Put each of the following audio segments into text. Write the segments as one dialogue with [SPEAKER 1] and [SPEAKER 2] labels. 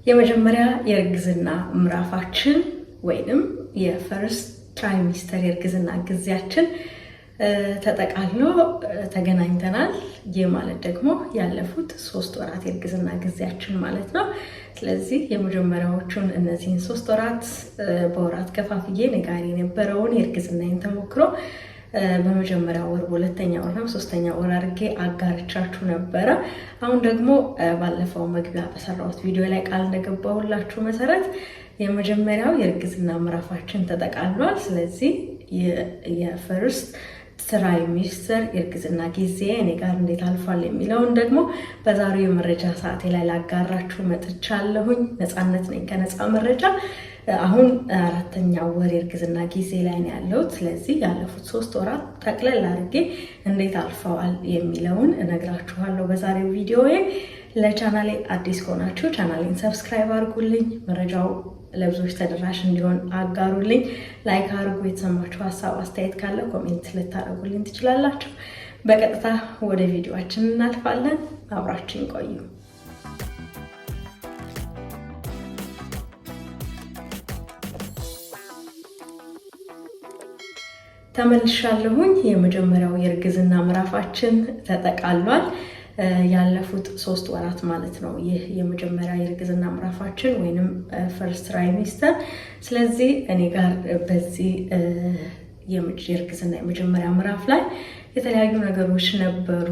[SPEAKER 1] የመጀመሪያ የእርግዝና ምዕራፋችን ወይንም የፈርስት ትራይሚስተር የእርግዝና ጊዜያችን ተጠቃሎ ተገናኝተናል። ይህ ማለት ደግሞ ያለፉት 3 ወራት የእርግዝና ጊዜያችን ማለት ነው። ስለዚህ የመጀመሪያዎቹን እነዚህን 3 ወራት በወራት ከፋፍዬ ነጋሪ የነበረውን የእርግዝናን ተሞክሮ በመጀመሪያው ወር፣ በሁለተኛው ወር፣ በሶስተኛው ወር አድርጌ አጋርቻችሁ ነበረ። አሁን ደግሞ ባለፈው መግቢያ በሰራሁት ቪዲዮ ላይ ቃል እንደገባሁላችሁ መሰረት የመጀመሪያው የእርግዝና ምዕራፋችን ተጠቃሏል። ስለዚህ የፈርስት ትራይሚስተር የእርግዝና ጊዜ እኔ ጋር እንዴት አልፏል የሚለውን ደግሞ በዛሬው የመረጃ ሰዓቴ ላይ ላጋራችሁ መጥቻለሁኝ። ነፃነት ነኝ ከነፃ መረጃ። አሁን 4ኛው ወር የእርግዝና ጊዜ ላይ ነው ያለሁት። ስለዚህ ያለፉት 3 ወራት ጠቅለል አድርጌ እንዴት አልፈዋል የሚለውን እነግራችኋለሁ በዛሬው ቪዲዮዬ። ለቻናሌ አዲስ ከሆናችሁ ቻናሌን ሰብስክራይብ አድርጉልኝ፣ መረጃው ለብዙዎች ተደራሽ እንዲሆን አጋሩልኝ፣ ላይክ አድርጉ። የተሰማችሁ ሀሳብ አስተያየት ካለ ኮሜንት ልታደርጉልኝ ትችላላችሁ። በቀጥታ ወደ ቪዲዮአችን እናልፋለን። አብራችን ቆዩ። ተመልሻለሁኝ። የመጀመሪያው የእርግዝና ምዕራፋችን ተጠቃሏል። ያለፉት 3 ወራት ማለት ነው። ይህ የመጀመሪያ የእርግዝና ምዕራፋችን ወይንም ፈርስት ትራይሚስተር። ስለዚህ እኔ ጋር በዚህ የእርግዝና የመጀመሪያ ምዕራፍ ላይ የተለያዩ ነገሮች ነበሩ።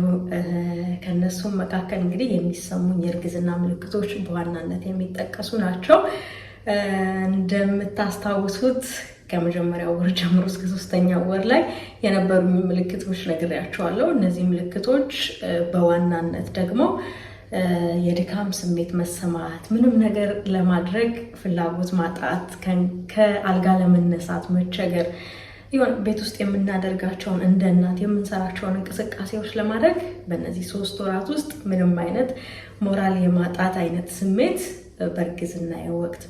[SPEAKER 1] ከነሱም መካከል እንግዲህ የሚሰሙኝ የእርግዝና ምልክቶች በዋናነት የሚጠቀሱ ናቸው። እንደምታስታውሱት ከመጀመሪያው ወር ጀምሮ እስከ 3ኛው ወር ላይ የነበሩ ምልክቶች ነግሬያቸዋለሁ። እነዚህ ምልክቶች በዋናነት ደግሞ የድካም ስሜት መሰማት፣ ምንም ነገር ለማድረግ ፍላጎት ማጣት፣ ከአልጋ ለመነሳት መቸገር፣ ይሁን ቤት ውስጥ የምናደርጋቸውን እንደ እናት የምንሰራቸውን እንቅስቃሴዎች ለማድረግ በእነዚህ 3 ወራት ውስጥ ምንም አይነት ሞራል የማጣት አይነት ስሜት በእርግዝና ወቅት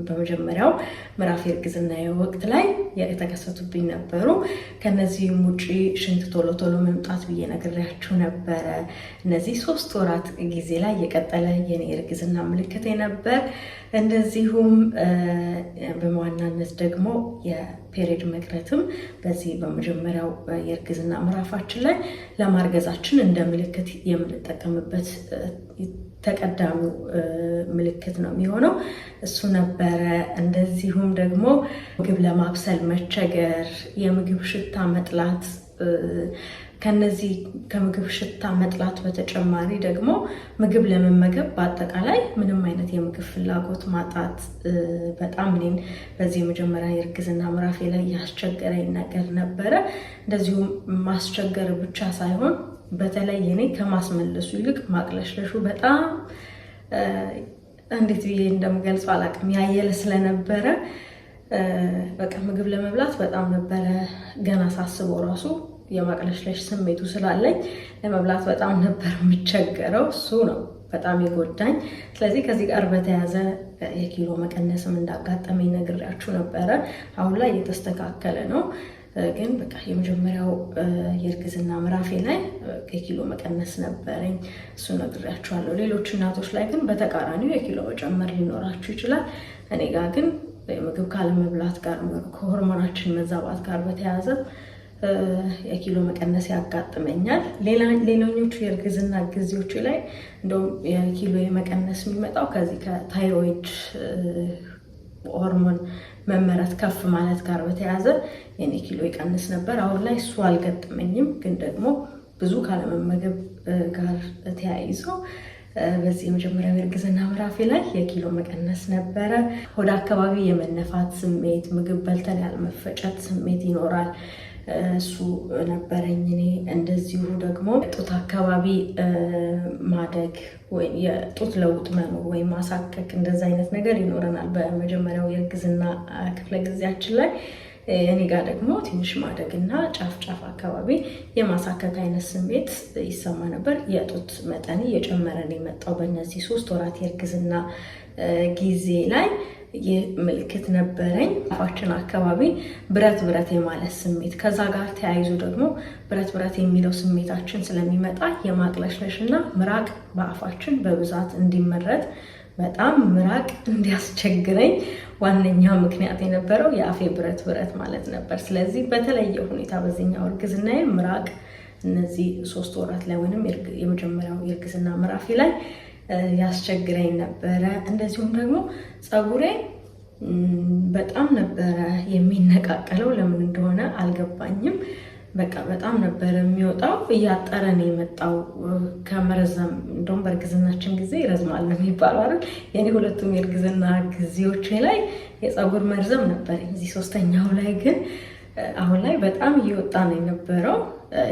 [SPEAKER 1] በመጀመሪያው ምዕራፍ የእርግዝና ወቅት ላይ የተከሰቱብኝ ነበሩ። ከነዚህም ውጪ ሽንት ቶሎ ቶሎ መምጣት ብዬ ነግሬያችሁ ነበረ። እነዚህ 3 ወራት ጊዜ ላይ የቀጠለ የኔ የእርግዝና ምልክት ነበር። እንደዚሁም በዋናነት ደግሞ የፔሪድ መቅረትም በዚህ በመጀመሪያው የእርግዝና ምዕራፋችን ላይ ለማርገዛችን እንደ ምልክት የምንጠቀምበት ተቀዳሚው ምልክት ነው የሚሆነው። እሱ ነበረ። እንደዚሁም ደግሞ ምግብ ለማብሰል መቸገር፣ የምግብ ሽታ መጥላት። ከነዚህ ከምግብ ሽታ መጥላት በተጨማሪ ደግሞ ምግብ ለመመገብ በአጠቃላይ ምንም አይነት የምግብ ፍላጎት ማጣት በጣም እኔን በዚህ የመጀመሪያ የእርግዝና ምዕራፌ ላይ ያስቸገረኝ ነገር ነበረ። እንደዚሁም ማስቸገር ብቻ ሳይሆን በተለይ እኔ ከማስመለሱ ይልቅ ማቅለሽለሹ በጣም እንዴት ብዬ እንደምገልጸው አላውቅም፣ ያየለ ስለነበረ በቃ ምግብ ለመብላት በጣም ነበረ ገና ሳስበው ራሱ የማቅለሽለሽ ስሜቱ ስላለኝ ለመብላት በጣም ነበር የሚቸገረው። እሱ ነው በጣም የጎዳኝ። ስለዚህ ከዚህ ጋር በተያያዘ የኪሎ መቀነስም እንዳጋጠመኝ ነግሬያችሁ ነበረ። አሁን ላይ እየተስተካከለ ነው። ግን በቃ የመጀመሪያው የእርግዝና ምዕራፌ ላይ የኪሎ መቀነስ ነበረኝ። እሱ ነግሬያችኋለሁ። ሌሎች እናቶች ላይ ግን በተቃራኒው የኪሎ መጨመር ሊኖራችሁ ይችላል። እኔ ጋር ግን ምግብ ካለመብላት ጋር ከሆርሞናችን መዛባት ጋር በተያያዘ የኪሎ መቀነስ ያጋጥመኛል። ሌሎኞቹ የእርግዝና ጊዜዎች ላይ እንደውም የኪሎ መቀነስ የሚመጣው ከዚህ ከታይሮይድ ሆርሞን መመረት ከፍ ማለት ጋር በተያያዘ የኔ ኪሎ ይቀንስ ነበር። አሁን ላይ እሱ አልገጠመኝም። ግን ደግሞ ብዙ ካለመመገብ ጋር ተያይዞ በዚህ የመጀመሪያው የእርግዝና ምዕራፌ ላይ የኪሎ መቀነስ ነበረ። ወደ አካባቢ የመነፋት ስሜት፣ ምግብ በልተን ያለመፈጨት ስሜት ይኖራል። እሱ ነበረኝ እኔ። እንደዚሁ ደግሞ ጡት አካባቢ ማደግ ወይ የጡት ለውጥ መኖር ወይ ማሳከክ እንደዛ አይነት ነገር ይኖረናል በመጀመሪያው የእርግዝና ክፍለ ጊዜያችን ላይ። እኔ ጋር ደግሞ ትንሽ ማደግና ጫፍ አካባቢ የማሳከክ አይነት ስሜት ይሰማ ነበር። የጡት መጠን እየጨመረ ነው የመጣው በእነዚህ 3 ወራት የእርግዝና ጊዜ ላይ። ምልክት ነበረኝ። አፋችን አካባቢ ብረት የማለት ስሜት፣ ከዛ ጋር ተያይዞ ደግሞ ብረት የሚለው ስሜታችን ስለሚመጣ የማቅለሽለሽና ምራቅ በአፋችን በብዛት እንዲመረት በጣም ምራቅ እንዲያስቸግረኝ ዋነኛ ምክንያት የነበረው የአፌ ብረት ማለት ነበር። ስለዚህ በተለየ ሁኔታ በዚህኛው እርግዝናዬ ምራቅ እነዚህ 3 ወራት ላይ ወይንም የመጀመሪያው የእርግዝና ምዕራፌ ላይ ያስቸግረኝ ነበረ። እንደዚሁም ደግሞ ፀጉሬ በጣም ነበረ የሚነቃቀለው። ለምን እንደሆነ አልገባኝም። በቃ በጣም ነበረ የሚወጣው፣ እያጠረ ነው የመጣው ከመረዘም። እንደውም በእርግዝናችን ጊዜ ይረዝማል ነው የሚባለው አይደል? የኔ ሁለቱም የእርግዝና ጊዜዎች ላይ የፀጉር መርዘም ነበር። እዚህ 3ኛው ላይ ግን አሁን ላይ በጣም እየወጣ ነው የነበረው።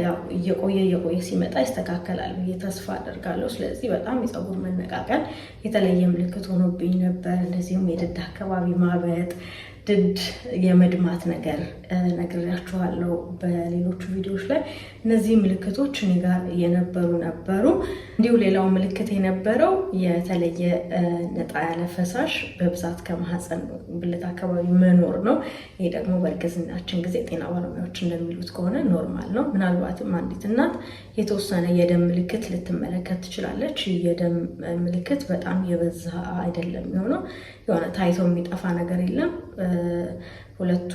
[SPEAKER 1] ያው እየቆየ ሲመጣ ይስተካከላል ብዬ ተስፋ አደርጋለሁ። ስለዚህ በጣም የፀጉር መነቃቀል የተለየ ምልክት ሆኖብኝ ነበር። እንደዚሁም የድድ አካባቢ ማበጥ፣ ድድ የመድማት ነገር ነግሬያችኋለሁ በሌሎቹ ቪዲዮዎች ላይ። እነዚህ ምልክቶች እኔ ጋር የነበሩ ነበሩ። እንዲሁ ሌላው ምልክት የነበረው የተለየ ነጣ ያለ ፈሳሽ በብዛት ከማህፀን ብልት አካባቢ መኖር ነው። ይሄ ደግሞ በእርግዝናችን ጊዜ ጤና ባለሙያዎች እንደሚሉት ከሆነ ኖርማል ነው። ምናልባትም አንዲት እናት የተወሰነ የደም ምልክት ልትመለከት ትችላለች። የደም ምልክት በጣም የበዛ አይደለም የሚሆነው፣ የሆነ ታይቶ የሚጠፋ ነገር የለም። ሁለቱ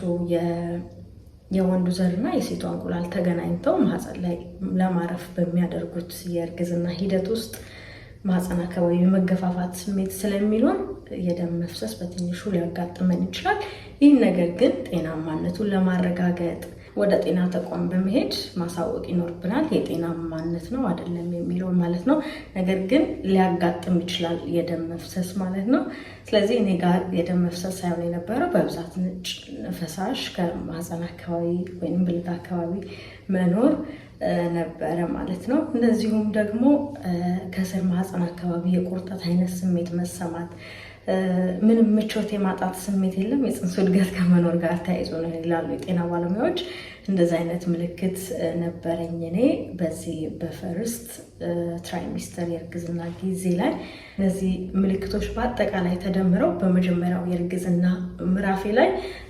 [SPEAKER 1] የወንዱ ዘርና የሴቷ እንቁላል ተገናኝተው ማህፀን ላይ ለማረፍ በሚያደርጉት የእርግዝና ሂደት ውስጥ ማህፀን አካባቢ የመገፋፋት ስሜት ስለሚኖር የደም መፍሰስ በትንሹ ሊያጋጥመን ይችላል። ይህን ነገር ግን ጤናማነቱን ለማረጋገጥ ወደ ጤና ተቋም በመሄድ ማሳወቅ ይኖርብናል። የጤናማነት ነው አይደለም የሚለው ማለት ነው። ነገር ግን ሊያጋጥም ይችላል የደም መፍሰስ ማለት ነው። ስለዚህ እኔ ጋር የደም መፍሰስ ሳይሆን የነበረው በብዛት ነጭ ፈሳሽ ከማህፀን አካባቢ ወይም ብልት አካባቢ መኖር ነበረ ማለት ነው። እንደዚሁም ደግሞ ከስር ማህፀን አካባቢ የቁርጠት አይነት ስሜት መሰማት፣ ምንም ምቾት የማጣት ስሜት የለም። የፅንሱ እድገት ከመኖር ጋር ተያይዞ ነው ይላሉ የጤና ባለሙያዎች። እንደዚህ አይነት ምልክት ነበረኝ እኔ በዚህ በፈርስት ትራይሚስተር የእርግዝና ጊዜ ላይ። እነዚህ ምልክቶች በአጠቃላይ ተደምረው በመጀመሪያው የእርግዝና ምዕራፌ ላይ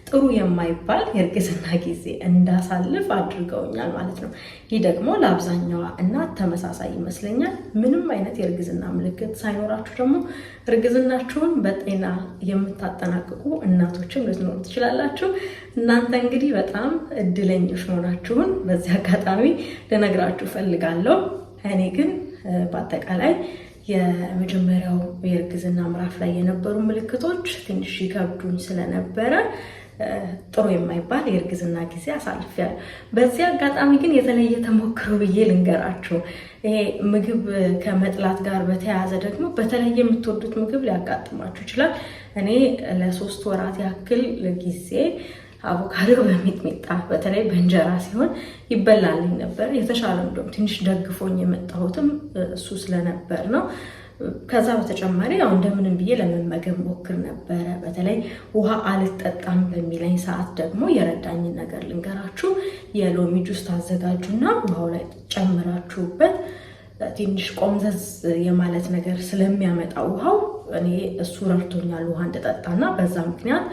[SPEAKER 1] ጥሩ የማይባል የእርግዝና ጊዜ እንዳሳልፍ አድርገውኛል ማለት ነው። ይህ ደግሞ ለአብዛኛዋ እናት ተመሳሳይ ይመስለኛል። ምንም አይነት የእርግዝና ምልክት ሳይኖራችሁ ደግሞ እርግዝናችሁን በጤና የምታጠናቅቁ እናቶችም ልትኖሩ ትችላላችሁ። እናንተ እንግዲህ በጣም እድለኞች መሆናችሁን በዚህ አጋጣሚ ልነግራችሁ ፈልጋለሁ። እኔ ግን በአጠቃላይ የመጀመሪያው የእርግዝና ምዕራፍ ላይ የነበሩ ምልክቶች ትንሽ ይከብዱኝ ስለነበረ ጥሩ የማይባል የእርግዝና ጊዜ አሳልፌያለሁ። በዚህ አጋጣሚ ግን የተለየ ተሞክሮ ብዬ ልንገራችሁ። ይሄ ምግብ ከመጥላት ጋር በተያያዘ ደግሞ በተለየ የምትወዱት ምግብ ሊያጋጥማችሁ ይችላል። እኔ ለ3 ወራት ያክል ጊዜ አቮካዶ በሚጥሚጣ በተለይ በእንጀራ ሲሆን ይበላልኝ ነበር። የተሻለ እንደውም ትንሽ ደግፎኝ የመጣሁትም እሱ ስለነበር ነው። ከዛ በተጨማሪ ያው እንደምንም ብዬ ለመመገብ ሞክር ነበረ። በተለይ ውሃ አልጠጣም በሚለኝ ሰዓት ደግሞ የረዳኝን ነገር ልንገራችሁ። የሎሚ ጁስ ታዘጋጁና ውሃው ላይ ጨምራችሁበት ትንሽ ቆምዘዝ የማለት ነገር ስለሚያመጣ ውሃው እኔ እሱ ረድቶኛል ውሃ እንድጠጣና በዛ ምክንያት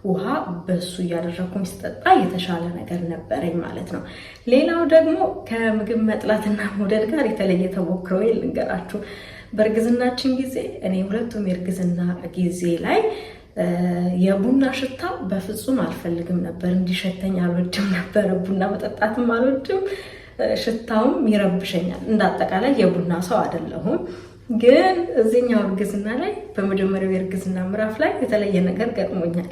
[SPEAKER 1] ውሃ በሱ እያደረኩኝ ስጠጣ የተሻለ ነገር ነበረኝ ማለት ነው። ሌላው ደግሞ ከምግብ መጥላትና መውደድ ጋር የተለየ ተሞክሮ ልንገራችሁ። በእርግዝናችን ጊዜ እኔ ሁለቱም የእርግዝና ጊዜ ላይ የቡና ሽታ በፍጹም አልፈልግም ነበር። እንዲሸተኝ አልወድም ነበር። ቡና መጠጣትም አልወድም፣ ሽታውም ይረብሸኛል። እንዳጠቃላይ የቡና ሰው አይደለሁም። ግን እዚህኛው እርግዝና ላይ በመጀመሪያው የእርግዝና ምዕራፍ ላይ የተለየ ነገር ገጥሞኛል።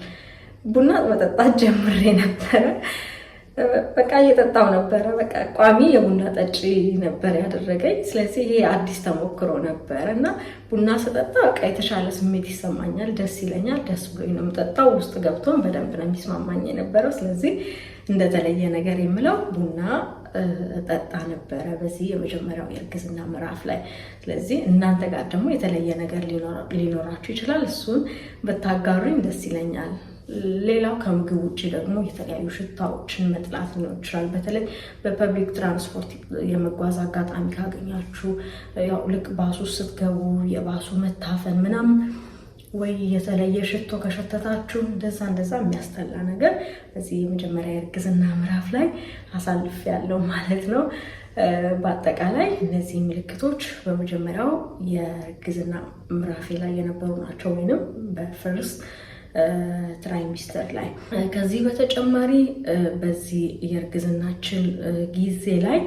[SPEAKER 1] ቡና መጠጣት ጀምሬ ነበረ። በቃ እየጠጣው ነበረ። በቃ ቋሚ የቡና ጠጪ ነበር ያደረገኝ። ስለዚህ ይሄ አዲስ ተሞክሮ ነበረ እና ቡና ስጠጣ በቃ የተሻለ ስሜት ይሰማኛል፣ ደስ ይለኛል። ደስ ብሎኝ ነው የምጠጣው። ውስጥ ገብቶን በደንብ ነው የሚስማማኝ የነበረው። ስለዚህ እንደተለየ ነገር የምለው ቡና ጠጣ ነበረ በዚህ የመጀመሪያው የእርግዝና ምዕራፍ ላይ። ስለዚህ እናንተ ጋር ደግሞ የተለየ ነገር ሊኖራችሁ ይችላል። እሱን ብታጋሩኝ ደስ ይለኛል። ሌላው ከምግብ ውጭ ደግሞ የተለያዩ ሽታዎችን መጥላት ሊኖር ይችላል። በተለይ በፐብሊክ ትራንስፖርት የመጓዝ አጋጣሚ ካገኛችሁ ያው ልክ ባሱ ስትገቡ የባሱ መታፈን ምናምን ወይ የተለየ ሽቶ ከሸተታችሁ እንደዛ የሚያስጠላ ነገር በዚህ የመጀመሪያ የእርግዝና ምዕራፍ ላይ አሳልፍ ያለው ማለት ነው። በአጠቃላይ እነዚህ ምልክቶች በመጀመሪያው የእርግዝና ምዕራፌ ላይ የነበሩ ናቸው፣ ወይንም በፈርስት ትራይሚስተር ላይ። ከዚህ በተጨማሪ በዚህ የእርግዝናችን ጊዜ ላይ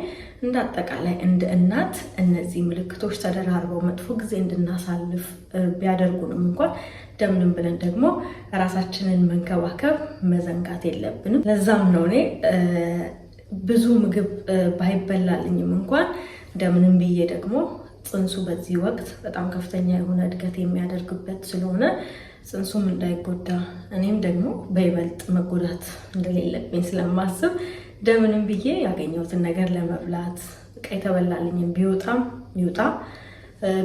[SPEAKER 1] እንደ አጠቃላይ እንደ እናት እነዚህ ምልክቶች ተደራርበው መጥፎ ጊዜ እንድናሳልፍ ቢያደርጉንም እንኳን እንደምንም ብለን ደግሞ ራሳችንን መንከባከብ መዘንጋት የለብንም። ለዛም ነው እኔ ብዙ ምግብ ባይበላልኝም እንኳን እንደምንም ብዬ ደግሞ ጽንሱ በዚህ ወቅት በጣም ከፍተኛ የሆነ እድገት የሚያደርግበት ስለሆነ ጽንሱም እንዳይጎዳ እኔም ደግሞ በይበልጥ መጎዳት እንደሌለብኝ ስለማስብ እንደምንም ብዬ ያገኘሁትን ነገር ለመብላት የተበላልኝም ቢወጣም ይውጣ፣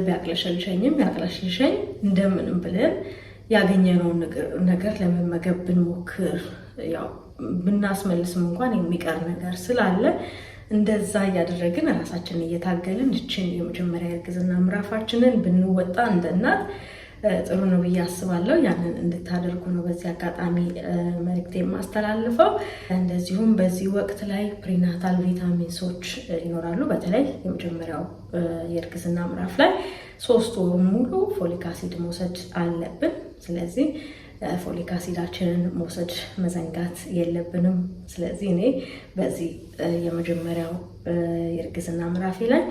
[SPEAKER 1] ቢያቅለሸልሸኝም ያቅለሽልሸኝ፣ እንደምንም ብለን ያገኘነውን ነገር ለመመገብ ብንሞክር፣ ያው ብናስመልስም እንኳን የሚቀር ነገር ስላለ እንደዛ እያደረግን ራሳችንን እየታገልን እችን የመጀመሪያ የእርግዝና ምዕራፋችንን ብንወጣ እንደ እናት ጥሩ ነው ብዬ አስባለሁ። ያንን እንድታደርጉ ነው በዚህ አጋጣሚ መልእክት የማስተላልፈው። እንደዚሁም በዚህ ወቅት ላይ ፕሪናታል ቪታሚንሶች ይኖራሉ። በተለይ የመጀመሪያው የእርግዝና ምዕራፍ ላይ 3 ወር ሙሉ ፎሊክ አሲድ መውሰድ አለብን። ስለዚህ ፎሊክ አሲዳችንን መውሰድ መዘንጋት የለብንም። ስለዚህ እኔ በዚህ የመጀመሪያው የእርግዝና ምዕራፌ ላይ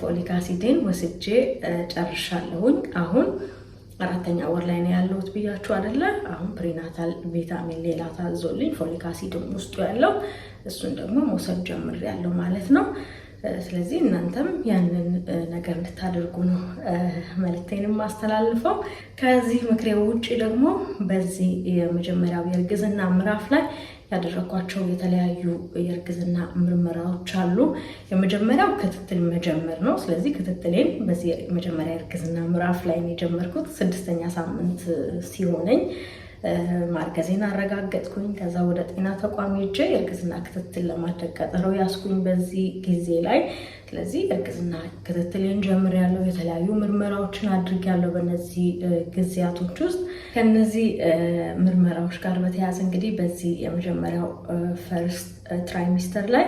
[SPEAKER 1] ፎሊክ አሲድን ወስጄ ጨርሻለሁኝ። አሁን 4ኛ ወር ላይ ነው ያለሁት ብያችሁ አይደለ? አሁን ፕሪናታል ቪታሚን ሌላ ታዞልኝ ፎሊክ አሲድም ውስጡ ያለው እሱን ደግሞ መውሰድ ጀምሬያለሁ ማለት ነው። ስለዚህ እናንተም ያንን ነገር እንድታደርጉ ነው መልእክቴን ማስተላልፈው። ከዚህ ምክሬ ውጪ ደግሞ በዚህ የመጀመሪያው የእርግዝና ምዕራፍ ላይ ያደረኳቸው የተለያዩ የእርግዝና ምርመራዎች አሉ። የመጀመሪያው ክትትል መጀመር ነው። ስለዚህ ክትትሌን በዚህ የመጀመሪያ የእርግዝና ምዕራፍ ላይ ነው የጀመርኩት። 6ኛ ሳምንት ሲሆነኝ ማርገዜን አረጋገጥኩኝ። ከዛ ወደ ጤና ተቋም ሄጄ የእርግዝና ክትትል ለማድረግ ቀጠሮ ያስኩኝ በዚህ ጊዜ ላይ። ስለዚህ የእርግዝና ክትትልን ጀምሬያለሁ። የተለያዩ ምርመራዎችን አድርጌያለሁ በእነዚህ ጊዜያቶች ውስጥ። ከነዚህ ምርመራዎች ጋር በተያያዘ እንግዲህ በዚህ የመጀመሪያው ፈርስት ትራይሚስተር ላይ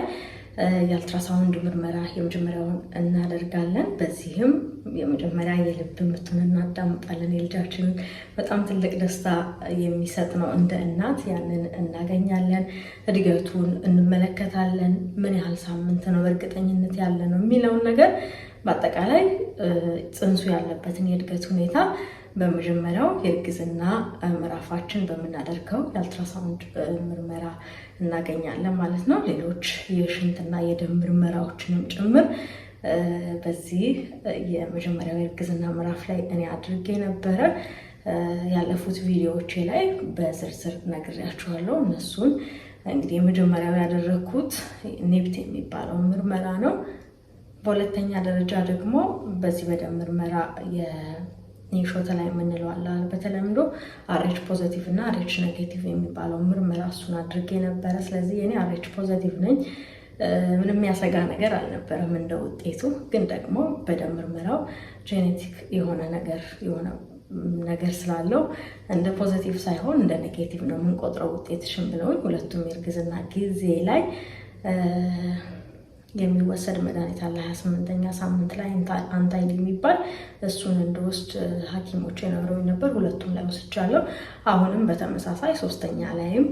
[SPEAKER 1] የአልትራሳውንድ ምርመራ የመጀመሪያውን እናደርጋለን። በዚህም የመጀመሪያ የልብ ምቱን እናዳምጣለን። የልጃችንን በጣም ትልቅ ደስታ የሚሰጥ ነው። እንደ እናት ያንን እናገኛለን። እድገቱን እንመለከታለን። ምን ያህል ሳምንት ነው በእርግጠኝነት ያለ ነው የሚለውን ነገር በአጠቃላይ ጽንሱ ያለበትን የእድገት ሁኔታ በመጀመሪያው የእርግዝና ምዕራፋችን በምናደርገው የአልትራሳውንድ ምርመራ እናገኛለን ማለት ነው። ሌሎች የሽንትና የደም ምርመራዎችንም ጭምር በዚህ የመጀመሪያው የእርግዝና ምዕራፍ ላይ እኔ አድርጌ ነበረ። ያለፉት ቪዲዮዎቼ ላይ በዝርዝር ነግሬያችኋለሁ። እነሱን እንግዲህ የመጀመሪያው ያደረግኩት ኔፕት የሚባለው ምርመራ ነው። በሁለተኛ ደረጃ ደግሞ በዚህ በደም ምርመራ የሾተ ላይ የምንለው አለ በተለምዶ አርኤች ፖዘቲቭ እና አርኤች ኔጌቲቭ የሚባለው ምርመራ እሱን አድርጌ ነበረ። ስለዚህ እኔ አርኤች ፖዘቲቭ ነኝ። ምንም ያሰጋ ነገር አልነበረም እንደ ውጤቱ። ግን ደግሞ በደም ምርመራው ጄኔቲክ የሆነ ነገር ስላለው እንደ ፖዘቲቭ ሳይሆን እንደ ኔጌቲቭ ነው የምንቆጥረው ውጤትሽን ብለውኝ ሁለቱም የእርግዝና ጊዜ ላይ የሚወሰድ መድኃኒት አለ 28ኛ ሳምንት ላይ አንታይድ የሚባል እሱን እንደወስድ ሐኪሞች ነግረውኝ ነበር። ሁለቱም ላይ ወስጃለሁ። አሁንም በተመሳሳይ 3ኛ ላይም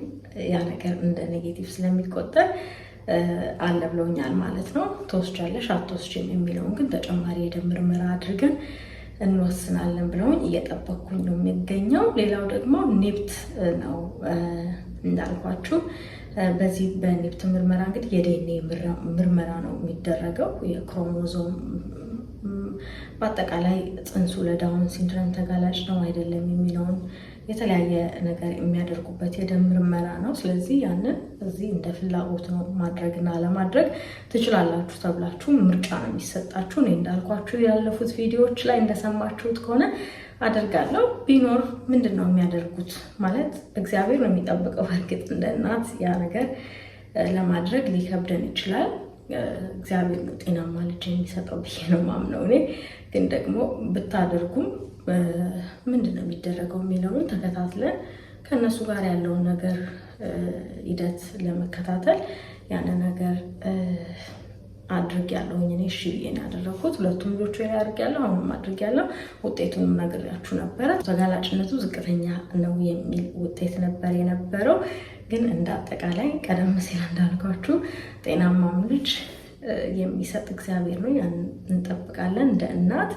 [SPEAKER 1] ያ ነገር እንደ ኔጌቲቭ ስለሚቆጠር አለ ብለውኛል ማለት ነው። ትወስጃለሽ አትወስጂም የሚለውን ግን ተጨማሪ የደም ምርመራ አድርገን እንወስናለን ብለውኝ እየጠበቅኩኝ ነው የሚገኘው። ሌላው ደግሞ ኔፕት ነው እንዳልኳችሁ። በዚህ በኔፕት ምርመራ እንግዲህ የዲኤንኤ ምርመራ ነው የሚደረገው። የክሮሞዞም በአጠቃላይ ጽንሱ ለዳውን ሲንድረም ተጋላጭ ነው አይደለም የሚለውን የተለያየ ነገር የሚያደርጉበት የደም ምርመራ ነው። ስለዚህ ያንን እዚህ እንደ ፍላጎት ነው ማድረግና አለማድረግ ትችላላችሁ ተብላችሁ ምርጫ ነው የሚሰጣችሁ። እኔ እንዳልኳችሁ ያለፉት ቪዲዮዎች ላይ እንደሰማችሁት ከሆነ አደርጋለሁ። ቢኖር ምንድን ነው የሚያደርጉት ማለት እግዚአብሔር ነው የሚጠብቀው። በእርግጥ እንደ እናት ያ ነገር ለማድረግ ሊከብደን ይችላል። እግዚአብሔር ነው ጤናማ ልጅ የሚሰጠው ብዬ ነው የማምነው እኔ። ግን ደግሞ ብታደርጉም ምንድነው የሚደረገው የሚለውን ተከታትለን ከነሱ ጋር ያለውን ነገር ሂደት ለመከታተል ያንን ነገር አድርጌያለሁኝ። እኔ እሺ ብዬ ነው ያደረኩት። ሁለቱም ልጆች ላይ አድርጌያለሁ፣ አሁንም አድርጌያለሁ። ውጤቱንም ነግሬያችሁ ነበረ። ተጋላጭነቱ ዝቅተኛ ነው የሚል ውጤት ነበር የነበረው። ግን እንዳጠቃላይ ቀደም ሲል እንዳልኳችሁ ጤናማም ልጅ የሚሰጥ እግዚአብሔር ነው። ያን እንጠብቃለን እንደ እናት።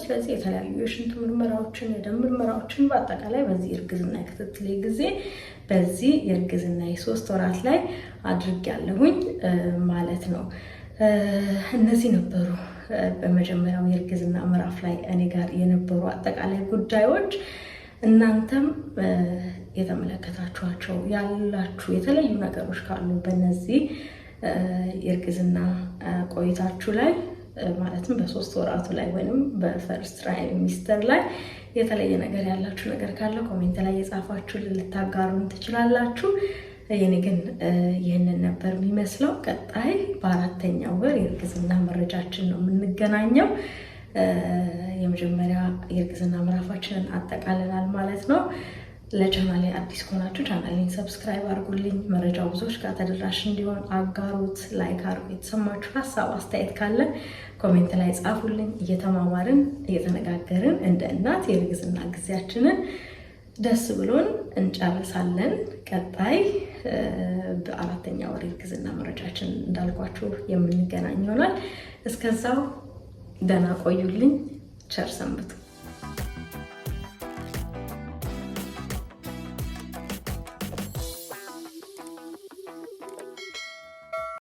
[SPEAKER 1] ስለዚህ የተለያዩ የሽንት ምርመራዎችን፣ የደም ምርመራዎችን በአጠቃላይ በዚህ እርግዝና የክትትል ጊዜ በዚህ የእርግዝና የ3 ወራት ላይ አድርጌያለሁኝ ማለት ነው። እነዚህ ነበሩ በመጀመሪያው የእርግዝና ምዕራፍ ላይ እኔ ጋር የነበሩ አጠቃላይ ጉዳዮች። እናንተም የተመለከታችኋቸው ያላችሁ የተለዩ ነገሮች ካሉ በእነዚህ የእርግዝና ቆይታችሁ ላይ ማለትም በ3 ወራቱ ላይ ወይም በፈርስት ትራይሚስተር ላይ የተለየ ነገር ያላችሁ ነገር ካለ ኮሜንት ላይ የጻፋችሁ ልታጋሩን ትችላላችሁ። የኔ ግን ይህንን ነበር የሚመስለው። ቀጣይ በ4ኛው ወር የእርግዝና መረጃችን ነው የምንገናኘው። የመጀመሪያ የእርግዝና ምዕራፋችንን አጠቃልላል ማለት ነው። ለቻናሌ አዲስ ከሆናችሁ ቻናሌን ሰብስክራይብ አድርጉልኝ። መረጃው ብዙዎች ጋር ተደራሽ እንዲሆን አጋሩት፣ ላይክ አድርጉ። የተሰማችሁ ሀሳብ አስተያየት ካለ ኮሜንት ላይ ጻፉልኝ። እየተማማርን እየተነጋገርን እንደ እናት የእርግዝና ጊዜያችንን ደስ ብሎን እንጨርሳለን። ቀጣይ በ4ኛው ወር የእርግዝና መረጃችን እንዳልኳችሁ የምንገናኝ ይሆናል። እስከዛው ደህና ቆዩልኝ። ቸር ሰንብቱ።